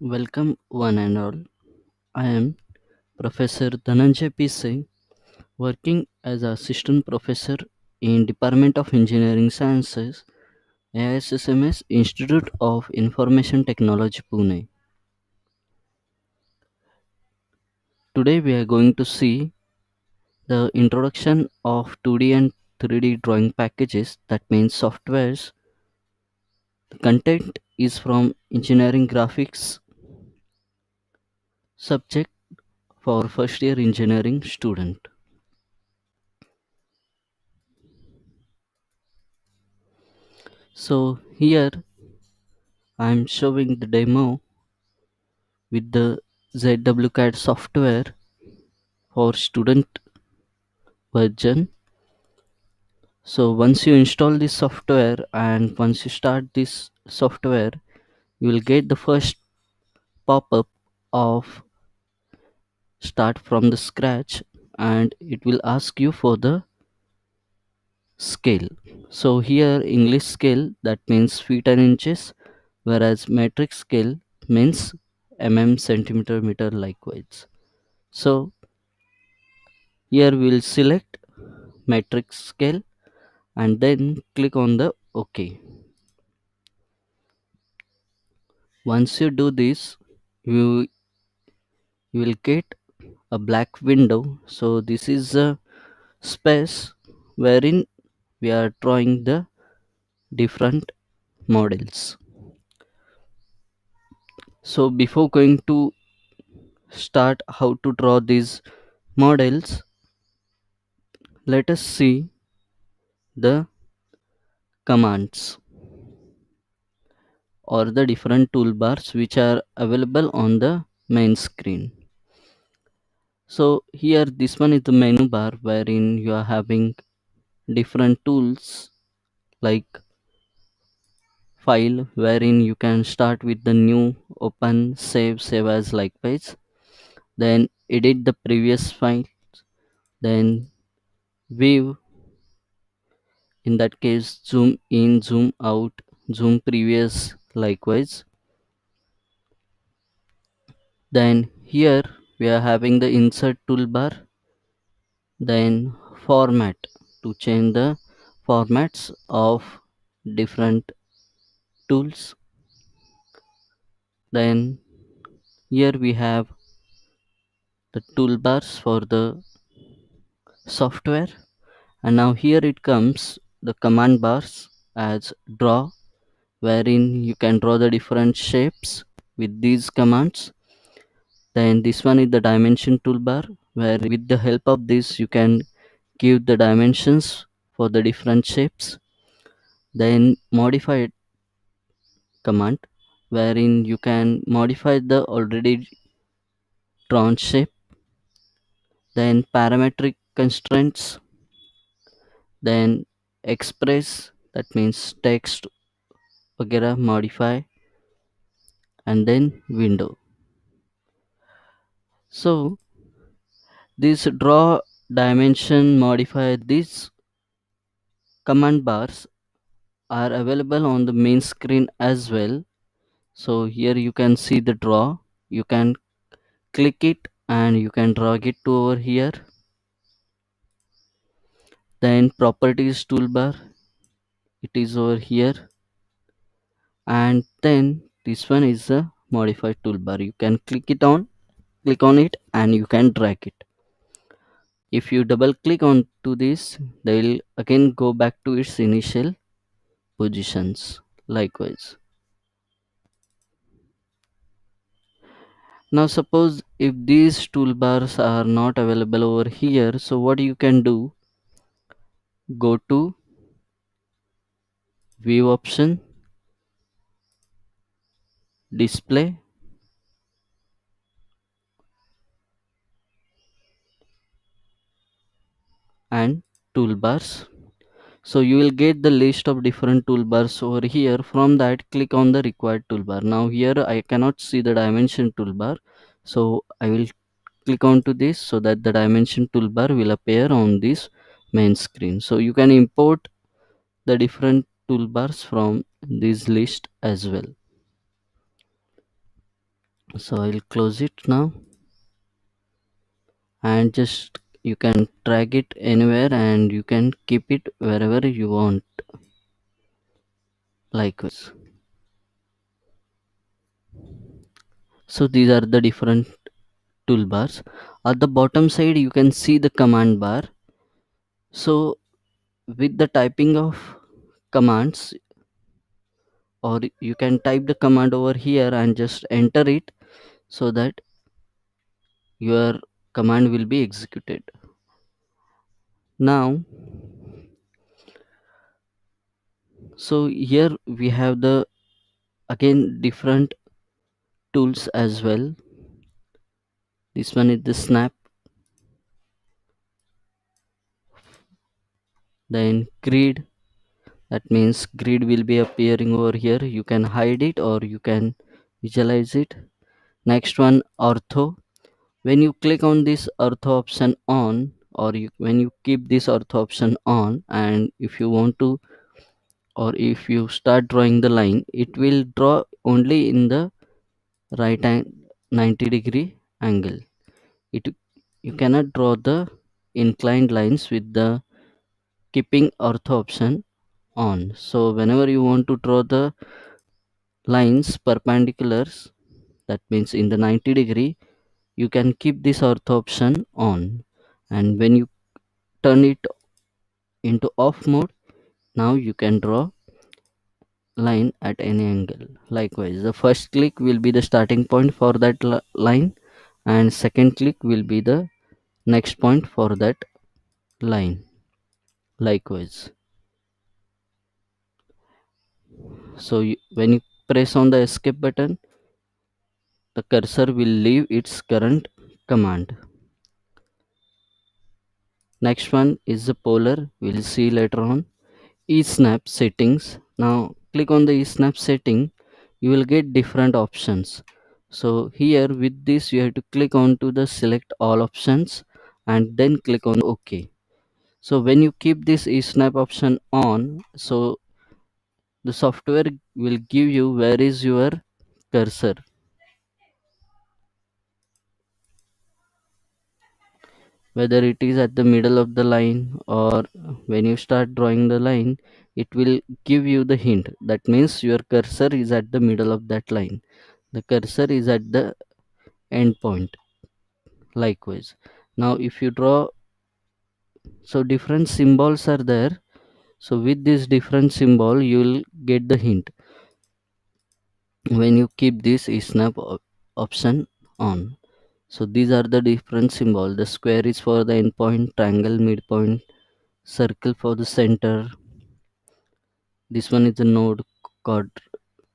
Welcome one and all. I am Professor Dhananjay P. Singh, working as assistant professor in Department of Engineering Sciences, AISSMS Institute of Information Technology Pune. Today we are going to see the introduction of 2D and 3D drawing packages, that means softwares. The content is from engineering graphics subject for first year engineering student. So here I am showing the demo with the ZWCAD software for student version. So once you install this software and once you start this software, you will get the first pop-up of start from the scratch, and it will ask you for the scale. So here English scale, that means feet and inches, whereas metric scale means centimeter, meter likewise. So here we will select metric scale and then click on the OK. Once you do this, you, you will get a black window. So this is a space wherein we are drawing the different models. So before going to start how to draw these models, let us see the commands or the different toolbars which are available on the main screen. So here this one is the menu bar wherein you are having different tools like file, wherein you can start with the new, open, save as likewise, then edit the previous file, then view, in that case zoom in, zoom out, zoom previous likewise. Then here we are having the insert toolbar, then format to change the formats of different tools. Then here we have the toolbars for the software, and now here it comes the command bars as draw, wherein you can draw the different shapes with these commands. Then this one is the dimension toolbar, where with the help of this you can give the dimensions for the different shapes. Then modify command, wherein you can modify the already drawn shape. Then parametric constraints, then express, that means text वगैरह modify, and then window. So this draw, dimension, modify, these command bars are available on the main screen as well. So here you can see the draw, you can click it and you can drag it to over here. Then properties toolbar, it is over here, and then this one is a modify toolbar. You can click on it and you can drag it. If you double click on to this, they will again go back to its initial positions likewise. Now suppose if these toolbars are not available over here, so what you can do, go to view option, display, and toolbars. So you will get the list of different toolbars over here. From that, click on the required toolbar. Now here I cannot see the dimension toolbar, so I will click onto this so that the dimension toolbar will appear on this main screen. So you can import the different toolbars from this list as well. So I'll close it now, and just you can drag it anywhere and you can keep it wherever you want, likewise. So these are the different toolbars. At the bottom side you can see the command bar. So with the typing of commands, or you can type the command over here and just enter it, so that your command will be executed. Now, so here we have the again different tools as well. This one is the snap, then grid. That means grid will be appearing over here. You can hide it or you can visualize it. Next one, ortho. When you click on this ortho option on, or when you keep this ortho option on, and if you want to, or if you start drawing the line, it will draw only in the right 90-degree angle. It You cannot draw the inclined lines with the keeping ortho option on. So whenever you want to draw the lines perpendiculars, that means in the 90-degree, you can keep this ortho option on, and when you turn it into off mode, now you can draw line at any angle. Likewise, the first click will be the starting point for that line, and second click will be the next point for that line. Likewise, so when you press on the escape button, the cursor will leave its current command. Next one is the polar, we'll see later on. eSnap settings. Now click on the eSnap setting, you will get different options. So here with this you have to click on to the select all options and then click on OK. So when you keep this eSnap option on, so the software will give you where is your cursor, whether it is at the middle of the line or when you start drawing the line, it will give you the hint. That means your cursor is at the middle of that line, the cursor is at the end point. Likewise, now if you draw, so different symbols are there, so with this different symbol you will get the hint when you keep this snap option on. So these are the different symbol. The square is for the end point, triangle midpoint, circle for the center. This one is the node, quad-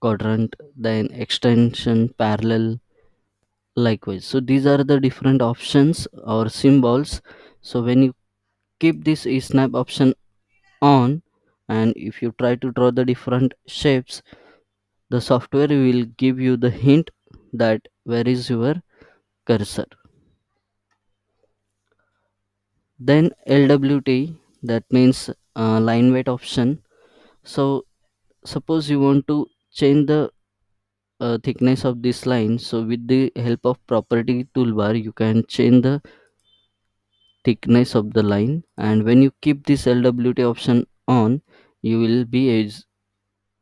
quadrant, then extension, parallel. Likewise, so these are the different options or symbols. So when you keep this snap option on, and if you try to draw the different shapes, the software will give you the hint that where is your cursor. Then LWT, that means line weight option. So suppose you want to change the thickness of this line, so with the help of property toolbar you can change the thickness of the line, and when you keep this LWT option on, you will be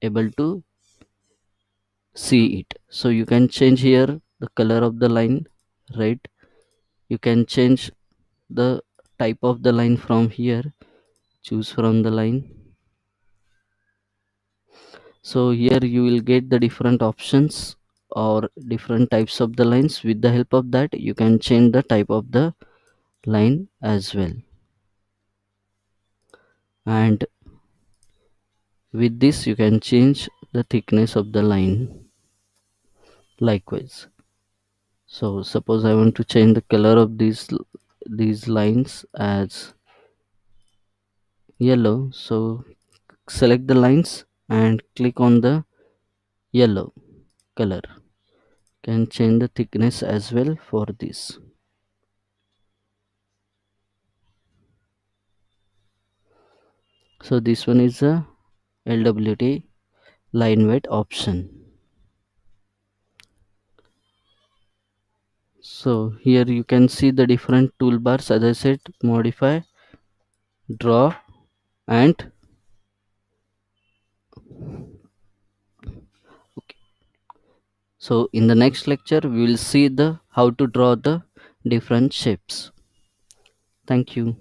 able to see it. So you can change here the color of the line, right? You can change the type of the line from here, choose from the line. So here you will get the different options or different types of the lines. With the help of that you can change the type of the line as well, and with this you can change the thickness of the line. Likewise, so suppose I want to change the color of these lines as yellow, so select the lines and click on the yellow color. Can change the thickness as well for this. So this one is a LWT line weight option. So here you can see the different toolbars, as I said: modify, draw, and okay. So in the next lecture we will see the how to draw the different shapes. Thank you.